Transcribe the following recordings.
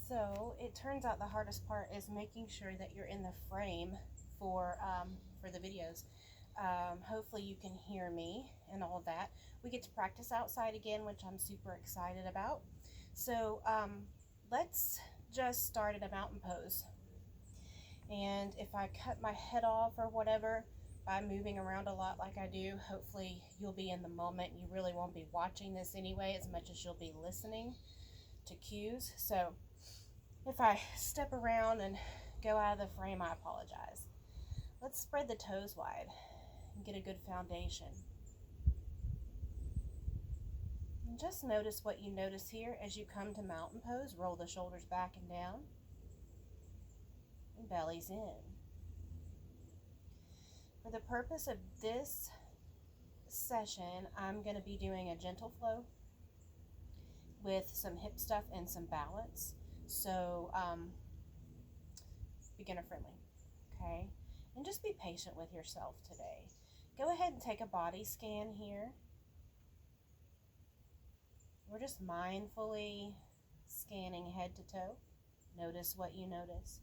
So it turns out the hardest part is making sure that you're in the frame for the videos. Hopefully you can hear me and all of that. We get to practice outside again, which I'm super excited about. So let's just start at a mountain pose. And if I cut my head off or whatever by moving around a lot like I do, hopefully you'll be in the moment. You really won't be watching this anyway as much as you'll be listening to cues. So if I step around and go out of the frame, I apologize. Let's spread the toes wide and get a good foundation. And just notice what you notice here as you come to mountain pose. Roll the shoulders back and down and bellies in. For the purpose of this session, I'm going to be doing a gentle flow with some hip stuff and some balance. So beginner friendly, okay? And just be patient with yourself today. Go ahead and take a body scan here. We're just mindfully scanning head to toe. Notice what you notice.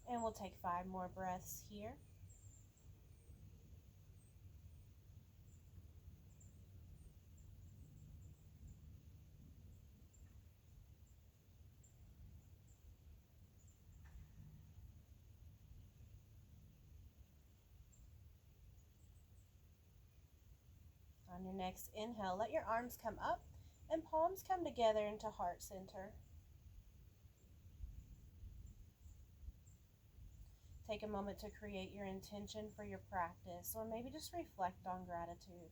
And we'll take 5 more breaths here. On your next inhale, let your arms come up and palms come together into heart center. Take a moment to create your intention for your practice, or maybe just reflect on gratitude.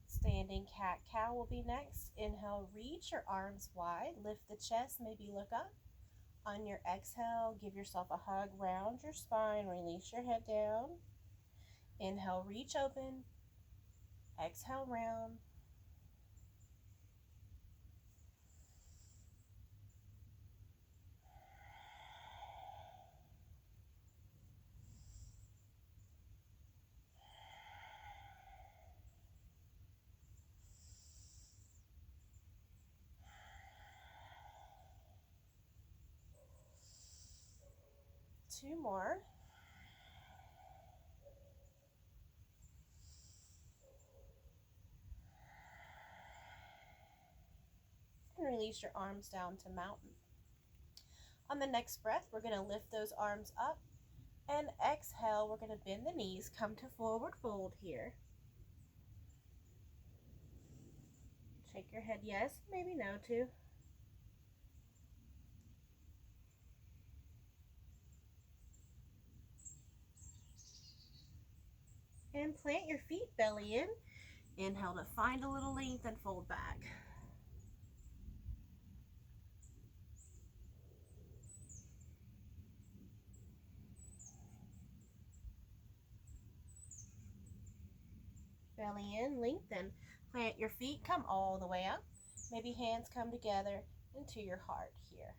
Standing cat-cow will be next. Inhale, reach your arms wide, lift the chest, maybe look up. On your exhale, give yourself a hug, round your spine, release your head down. Inhale, reach open. Exhale, round. Two more. And release your arms down to mountain. On the next breath, we're going to lift those arms up. And exhale, we're going to bend the knees, come to forward fold here. Shake your head yes, maybe no too. And plant your feet belly in. Inhale to find a little length and fold back. Belly in, lengthen. Plant your feet, come all the way up. Maybe hands come together into your heart here.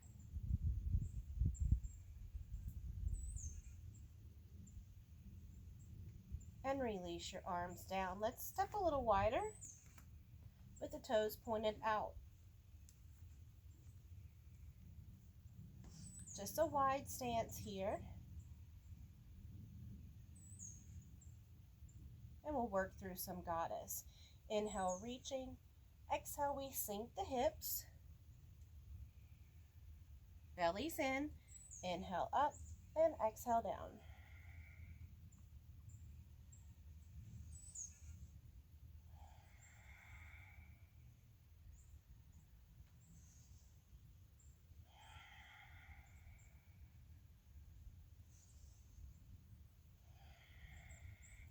And release your arms down. Let's step a little wider with the toes pointed out. Just a wide stance here. And we'll work through some goddess. Inhale, reaching. Exhale, we sink the hips. Belly's in. Inhale up and exhale down.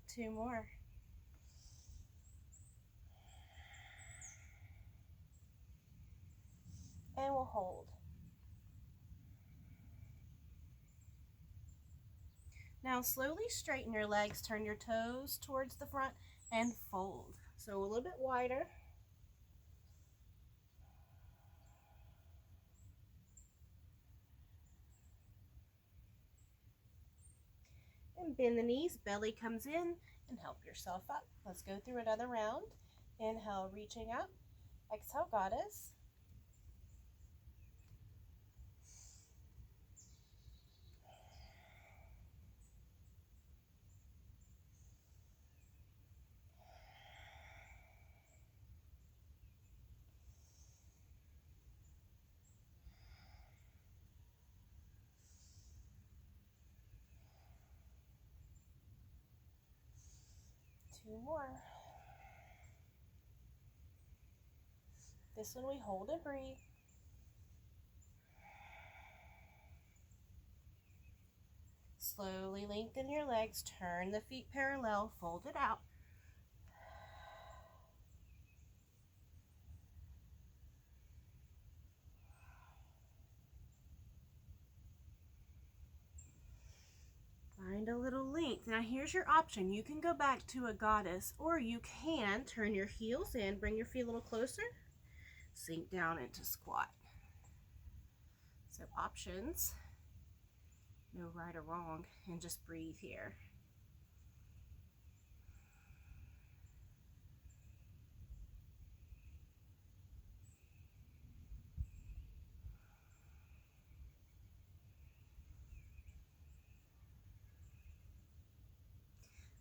Two more. And we'll hold. Now slowly straighten your legs, turn your toes towards the front and fold. So a little bit wider. And bend the knees, belly comes in, and help yourself up. Let's go through another round. Inhale, reaching up. Exhale, goddess. Two more. This one we hold and breathe. Slowly lengthen your legs, turn the feet parallel, fold it out. Find a little length. Now here's your option. You can go back to a goddess, or you can turn your heels in, bring your feet a little closer, sink down into squat. So options, no right or wrong, and just breathe here.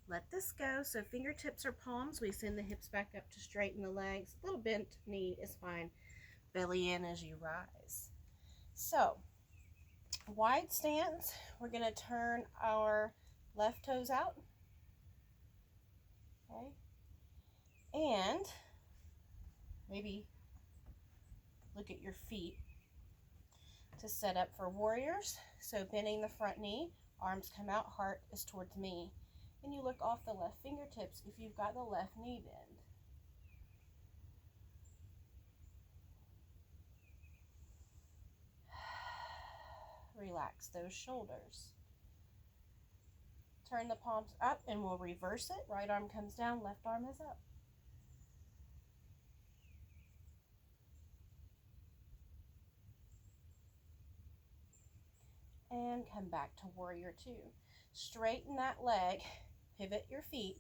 Let this go. So fingertips or palms, we send the hips back up to straighten the legs. A little bent knee is fine. Belly in as you rise. So wide stance, we're going to turn our left toes out. Okay. And maybe look at your feet to set up for warriors. So bending the front knee, arms come out, heart is towards me. And you look off the left fingertips if you've got the left knee bend. Relax those shoulders. Turn the palms up and we'll reverse it. Right arm comes down, left arm is up. And come back to warrior two. Straighten that leg, pivot your feet.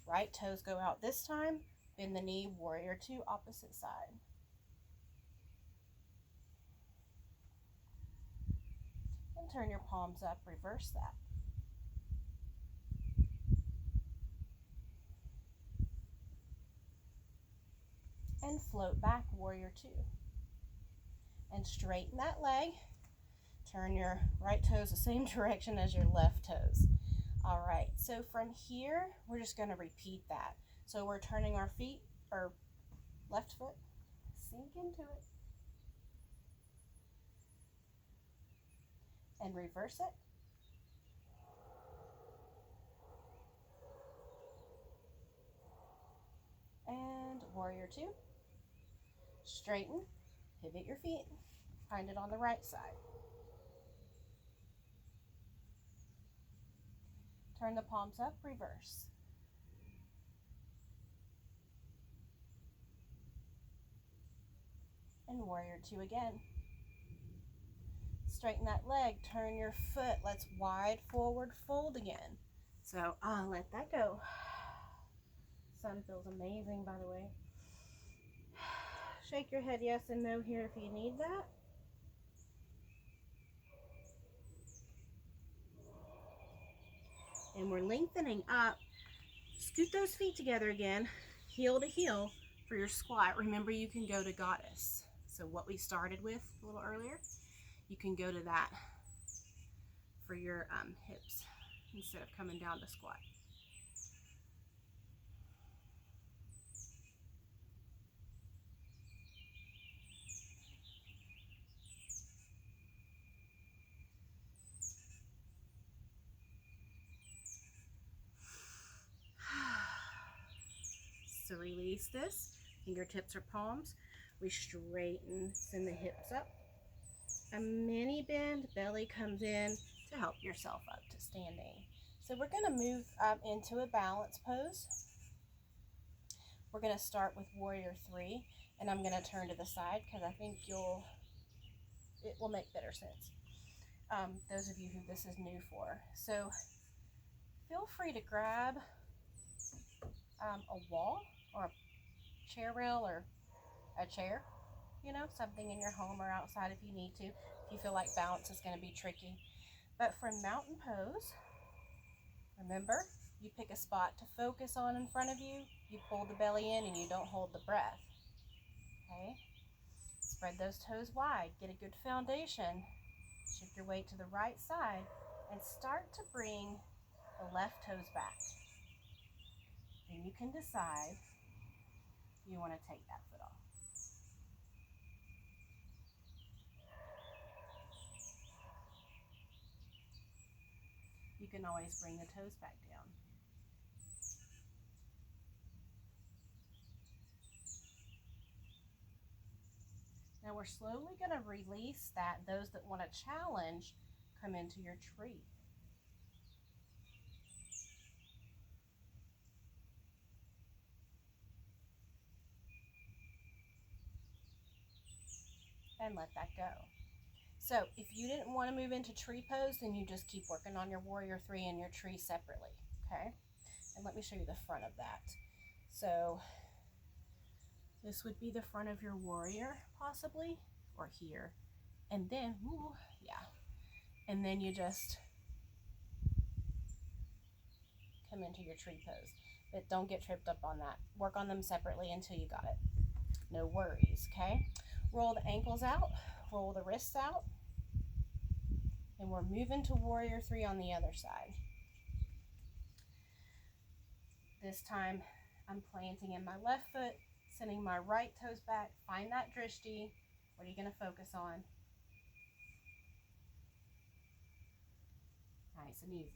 Right toes go out this time. Bend the knee, warrior two, opposite side. And turn your palms up, reverse that. And float back, warrior two. And straighten that leg. Turn your right toes the same direction as your left toes. All right, so from here, we're just gonna repeat that. So we're turning our feet, or left foot, sink into it. And reverse it. And warrior two. Straighten, pivot your feet, find it on the right side. Turn the palms up, reverse. And warrior two again. Straighten that leg, turn your foot, let's wide forward fold again. So let that go. Sun feels amazing, by the way. Shake your head yes and no here if you need that. And we're lengthening up. Scoot those feet together again, heel to heel for your squat. Remember, you can go to goddess. So what we started with a little earlier, you can go to that for your hips instead of coming down to squat. So release this, fingertips or palms. We straighten, send the hips up. A mini bend, belly comes in to help yourself up to standing. So we're going to move into a balance pose. We're going to start with warrior three, and I'm going to turn to the side because I think it will make better sense. Those of you who this is new for. So feel free to grab a wall or a chair rail or a chair, you know, something in your home or outside if you need to, if you feel like balance is going to be tricky. But for mountain pose, remember, you pick a spot to focus on in front of you, you pull the belly in and you don't hold the breath. Okay? Spread those toes wide, get a good foundation, shift your weight to the right side, and start to bring the left toes back. Then you can decide if you want to take that foot off. You can always bring the toes back down. Now we're slowly going to release that. Those that want to challenge, come into your tree. And let that go. So if you didn't want to move into tree pose, then you just keep working on your warrior three and your tree separately, okay? And let me show you the front of that. So this would be the front of your warrior, possibly, or here. And then, ooh, yeah. And then you just come into your tree pose. But don't get tripped up on that. Work on them separately until you got it. No worries, okay? Roll the ankles out, roll the wrists out, and we're moving to warrior three on the other side. This time, I'm planting in my left foot, sending my right toes back. Find that drishti. What are you going to focus on? Nice and easy.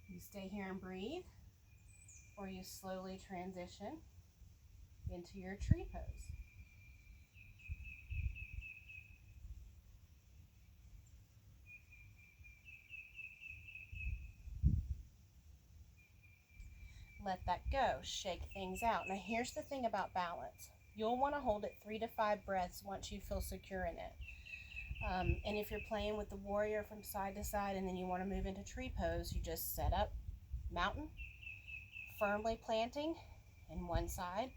You stay here and breathe, or you slowly transition into your tree pose. Let that go. Shake things out. Now here's the thing about balance. You'll want to hold it 3 to 5 breaths once you feel secure in it. And if you're playing with the warrior from side to side and then you want to move into tree pose, you just set up mountain, firmly planting in one side,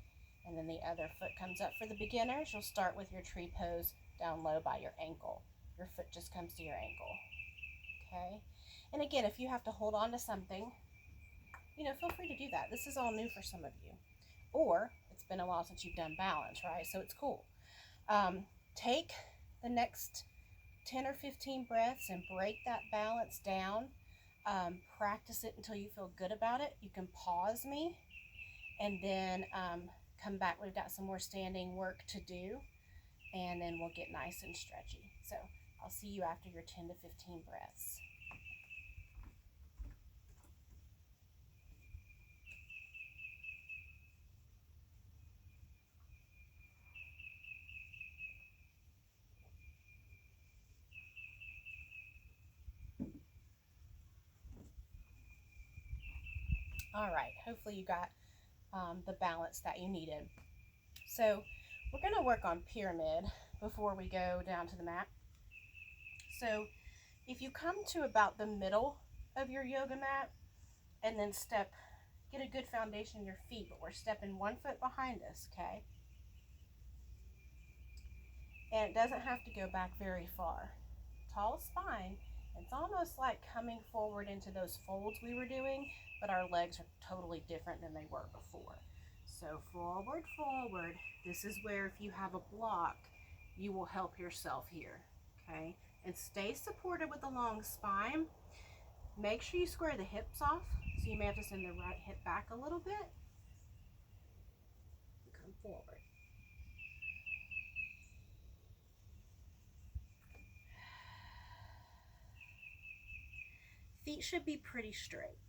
and then the other foot comes up. For the beginners, you'll start with your tree pose down low by your ankle. Your foot just comes to your ankle. Okay? And again, if you have to hold on to something, you know, feel free to do that. This is all new for some of you. Or it's been a while since you've done balance, right? So it's cool. Take the next 10 or 15 breaths and break that balance down. Practice it until you feel good about it. You can pause me and then come back. We've got some more standing work to do, and then we'll get nice and stretchy. So I'll see you after your 10 to 15 breaths. All right, hopefully you got the balance that you needed. So we're going to work on pyramid before we go down to the mat. So if you come to about the middle of your yoga mat and then get a good foundation in your feet, but we're stepping 1 foot behind us, okay? And it doesn't have to go back very far. Tall spine. It's almost like coming forward into those folds we were doing, but our legs are totally different than they were before. So forward, forward. This is where if you have a block, you will help yourself here, okay? And stay supported with the long spine. Make sure you square the hips off. So you may have to send the right hip back a little bit. Come forward. Feet should be pretty straight.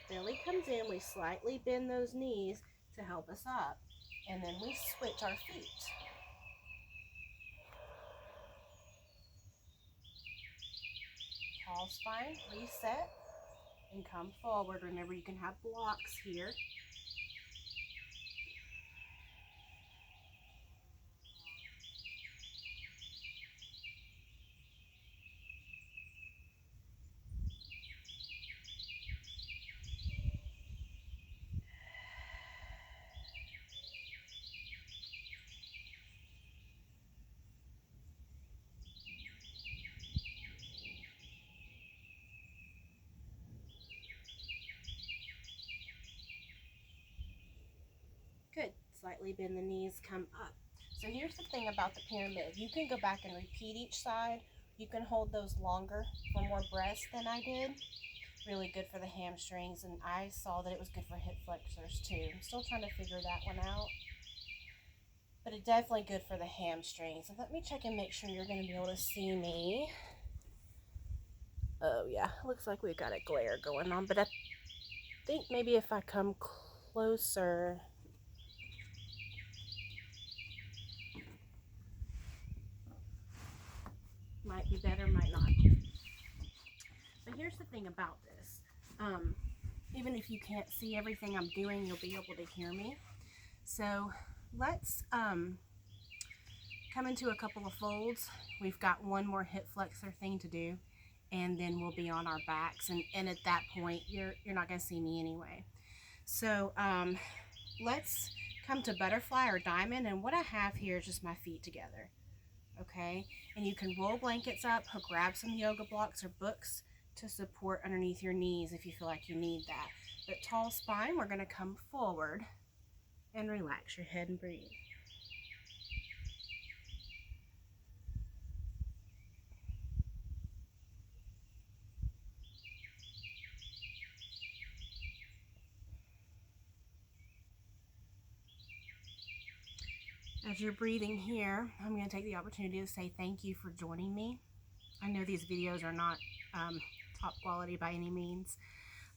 Belly comes in, we slightly bend those knees to help us up. And then we switch our feet. Tall spine, reset, and come forward. Remember, you can have blocks here. Good. Slightly bend the knees, come up. So here's the thing about the pyramid. You can go back and repeat each side. You can hold those longer for more breaths than I did. Really good for the hamstrings, and I saw that it was good for hip flexors too. I'm still trying to figure that one out. But it's definitely good for the hamstrings. So let me check and make sure you're going to be able to see me. Oh yeah, looks like we've got a glare going on, but I think maybe if I come closer, might be better, might not. But here's the thing about this. Even if you can't see everything I'm doing, you'll be able to hear me. So let's come into a couple of folds. We've got one more hip flexor thing to do, and then we'll be on our backs. And at that point, you're not going to see me anyway. So let's come to butterfly or diamond. And what I have here is just my feet together. Okay, and you can roll blankets up or grab some yoga blocks or books to support underneath your knees if you feel like you need that. But tall spine, we're going to come forward and relax your head and breathe. As you're breathing here, I'm going to take the opportunity to say thank you for joining me. I know these videos are not top quality by any means,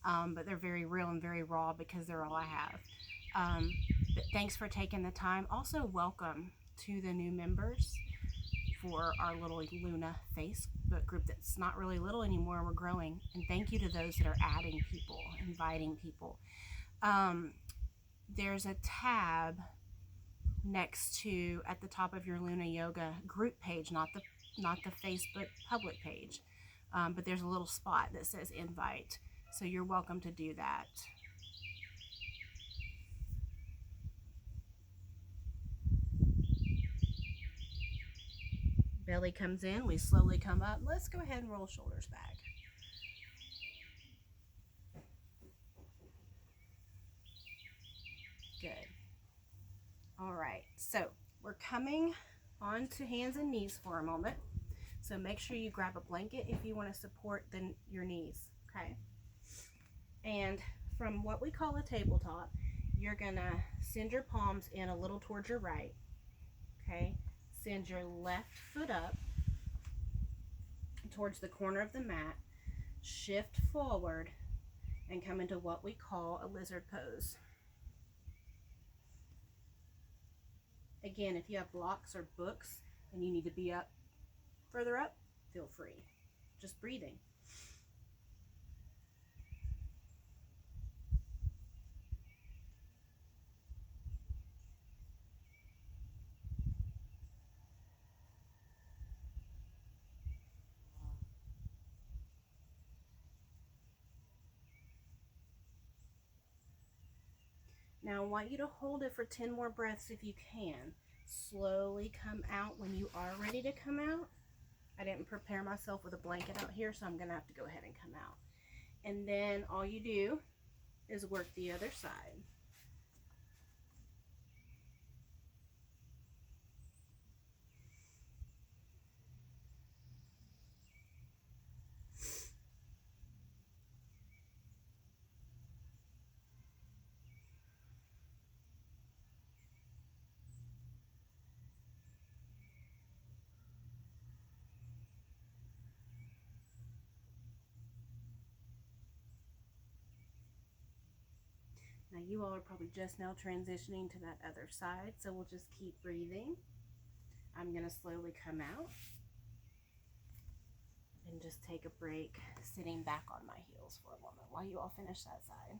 but they're very real and very raw because they're all I have. But thanks for taking the time. Also, welcome to the new members for our little Luna Facebook group that's not really little anymore. We're growing. And thank you to those that are adding people, inviting people. There's a tab next to at the top of your Luna Yoga group page, not the Facebook public page, but there's a little spot that says invite, so you're welcome to do that. Belly comes in, we slowly come up. Let's go ahead and roll shoulders back. Good. All right, so we're coming onto hands and knees for a moment. So make sure you grab a blanket if you want to support your knees, okay? And from what we call a tabletop, you're gonna send your palms in a little towards your right, okay? Send your left foot up towards the corner of the mat, shift forward, and come into what we call a lizard pose. Again, if you have blocks or books and you need to be up, further up, feel free. Just breathing. Now I want you to hold it for 10 more breaths if you can. Slowly come out when you are ready to come out. I didn't prepare myself with a blanket out here, so I'm going to have to go ahead and come out. And then all you do is work the other side. Now you all are probably just now transitioning to that other side, so we'll just keep breathing. I'm going to slowly come out and just take a break, sitting back on my heels for a moment while you all finish that side.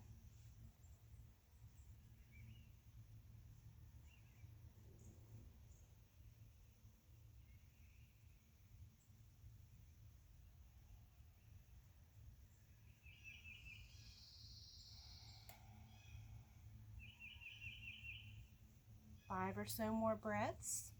Five or so more breaths.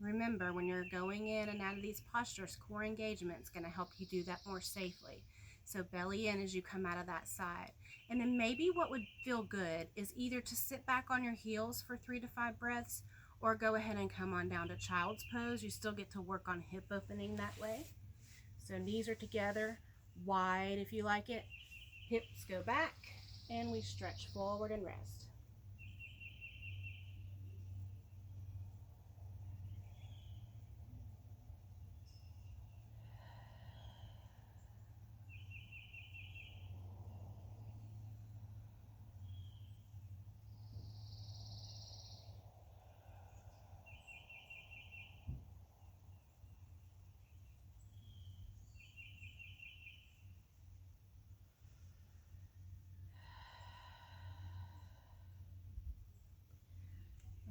Remember, when you're going in and out of these postures, core engagement is going to help you do that more safely. So belly in as you come out of that side. And then maybe what would feel good is either to sit back on your heels for 3 to 5 breaths, or go ahead and come on down to child's pose. You still get to work on hip opening that way. So knees are together, wide if you like it. Hips go back, and we stretch forward and rest.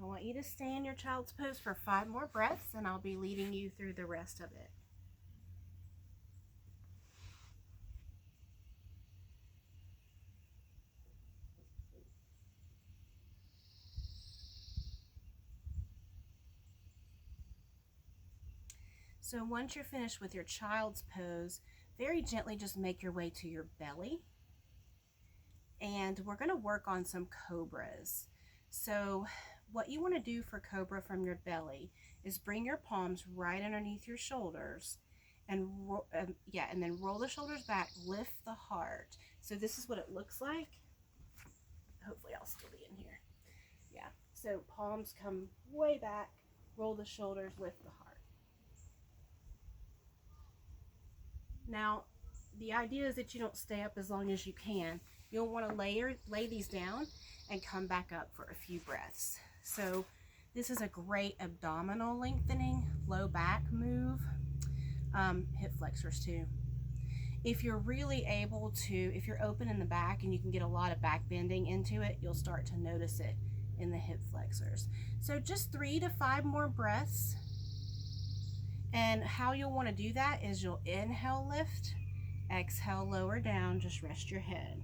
I want you to stay in your child's pose for 5 more breaths, and I'll be leading you through the rest of it. So once you're finished with your child's pose, very gently just make your way to your belly. And we're going to work on some cobras. So what you want to do for cobra from your belly is bring your palms right underneath your shoulders, and and then roll the shoulders back, lift the heart. So this is what it looks like. Hopefully I'll still be in here. Yeah, so palms come way back, roll the shoulders, lift the heart. Now, the idea is that you don't stay up as long as you can. You'll want to lay these down and come back up for a few breaths. So this is a great abdominal lengthening, low back move, hip flexors too. If you're really able to, if you're open in the back and you can get a lot of back bending into it, you'll start to notice it in the hip flexors. So just 3 to 5 more breaths. And how you'll want to do that is you'll inhale, lift, exhale, lower down, just rest your head.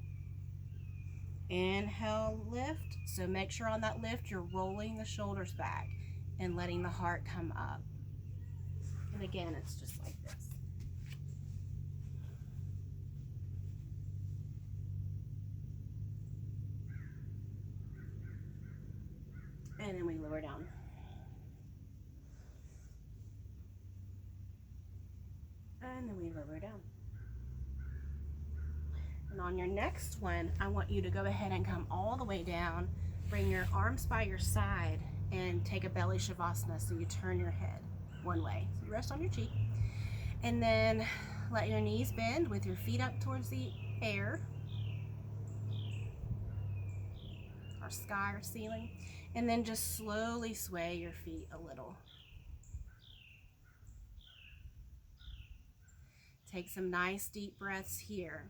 Inhale, lift. So make sure on that lift you're rolling the shoulders back and letting the heart come up. And again, it's just like this. And then we lower down. And then we lower down. And on your next one, I want you to go ahead and come all the way down, bring your arms by your side, and take a belly shavasana. So you turn your head one way. So you rest on your cheek. And then let your knees bend with your feet up towards the air, or sky or ceiling. And then just slowly sway your feet a little. Take some nice deep breaths here.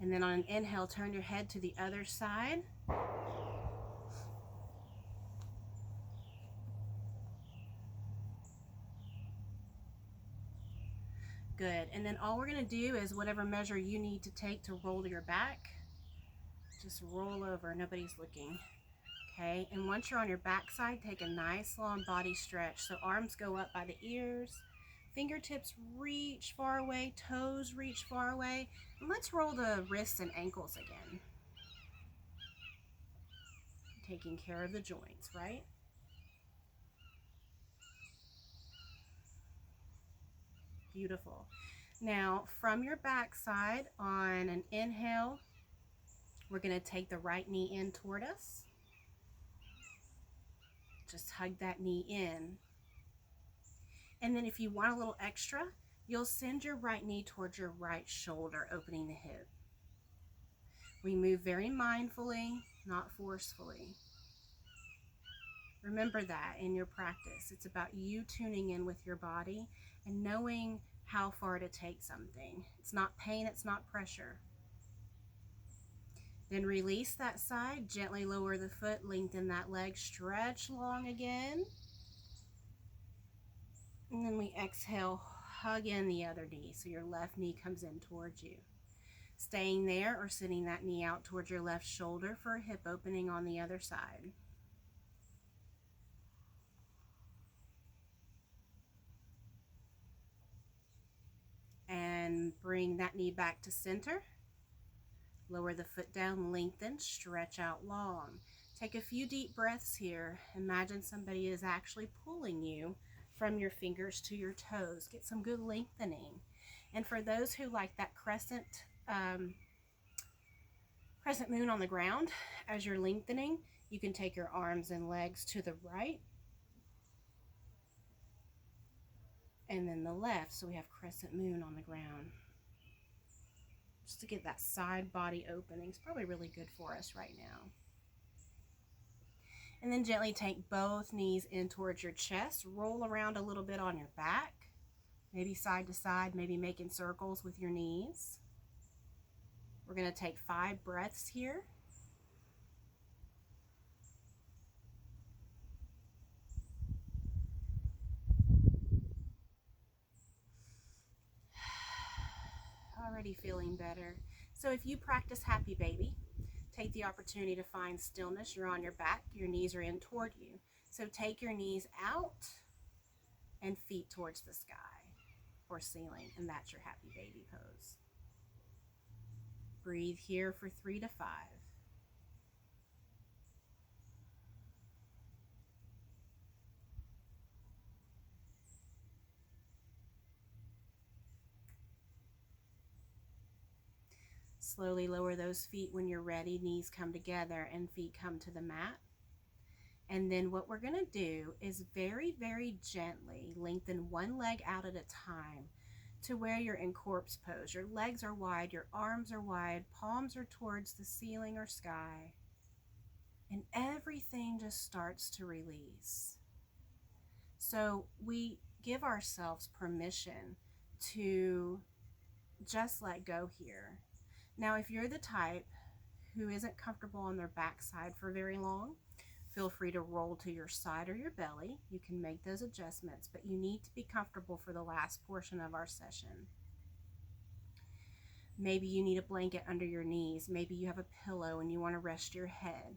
And then on an inhale, turn your head to the other side. Good. And then all we're going to do is whatever measure you need to take to roll your back, just roll over. Nobody's looking. Okay. And once you're on your back side, take a nice long body stretch. So arms go up by the ears. Fingertips reach far away, toes reach far away. And let's roll the wrists and ankles again. Taking care of the joints, right? Beautiful. Now, from your back side, on an inhale, we're going to take the right knee in toward us. Just hug that knee in. And then if you want a little extra, you'll send your right knee towards your right shoulder, opening the hip. We move very mindfully, not forcefully. Remember that in your practice. It's about you tuning in with your body and knowing how far to take something. It's not pain, it's not pressure. Then release that side, gently lower the foot, lengthen that leg, stretch long again. And then we exhale, hug in the other knee so your left knee comes in towards you. Staying there or sitting that knee out towards your left shoulder for a hip opening on the other side. And bring that knee back to center. Lower the foot down, lengthen, stretch out long. Take a few deep breaths here. Imagine somebody is actually pulling you from your fingers to your toes. Get some good lengthening. And for those who like that crescent moon on the ground, as you're lengthening, you can take your arms and legs to the right and then the left. So we have crescent moon on the ground. Just to get that side body opening. It's probably really good for us right now. And then gently take both knees in towards your chest. Roll around a little bit on your back. Maybe side to side, maybe making circles with your knees. We're going to take 5 breaths here. Already feeling better. So if you practice Happy Baby, take the opportunity to find stillness. You're on your back, your knees are in toward you. So take your knees out and feet towards the sky or ceiling, and that's your Happy Baby pose. Breathe here for 3 to 5. Slowly lower those feet when you're ready. Knees come together and feet come to the mat. And then what we're going to do is very, very gently lengthen one leg out at a time to where you're in corpse pose. Your legs are wide, your arms are wide, palms are towards the ceiling or sky. And everything just starts to release. So we give ourselves permission to just let go here. Now, if you're the type who isn't comfortable on their backside for very long, feel free to roll to your side or your belly. You can make those adjustments, but you need to be comfortable for the last portion of our session. Maybe you need a blanket under your knees. Maybe you have a pillow and you want to rest your head.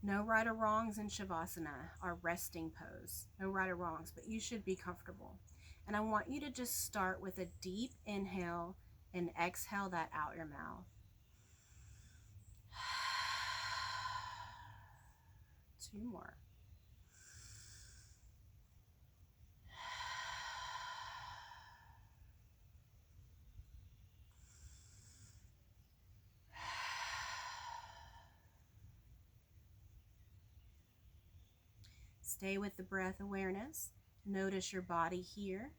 No right or wrongs in Shavasana, our resting pose. No right or wrongs, but you should be comfortable. And I want you to just start with a deep inhale and exhale that out your mouth. 2 more. Stay with the breath awareness. Notice your body here.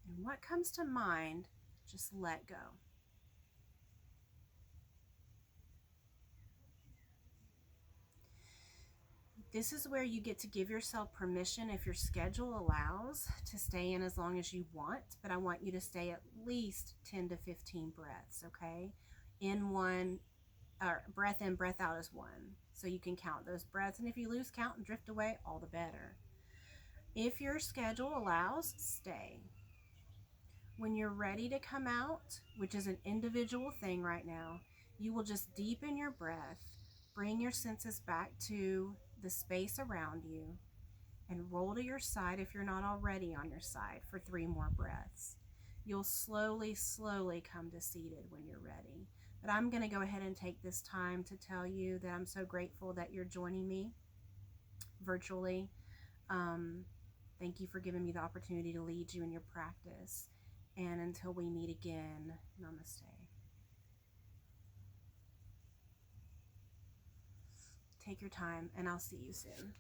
And what comes to mind, just let go. This is where you get to give yourself permission, if your schedule allows, to stay in as long as you want, but I want you to stay at least 10 to 15 breaths, okay? In one, or breath in, breath out is 1. So you can count those breaths, and if you lose count and drift away, all the better. If your schedule allows, stay. When you're ready to come out, which is an individual thing right now, you will just deepen your breath, bring your senses back to the space around you, and roll to your side if you're not already on your side for 3 more breaths. You'll slowly, slowly come to seated when you're ready. But I'm going to go ahead and take this time to tell you that I'm so grateful that you're joining me virtually. Thank you for giving me the opportunity to lead you in your practice. And until we meet again, namaste. take your time, and I'll see you soon.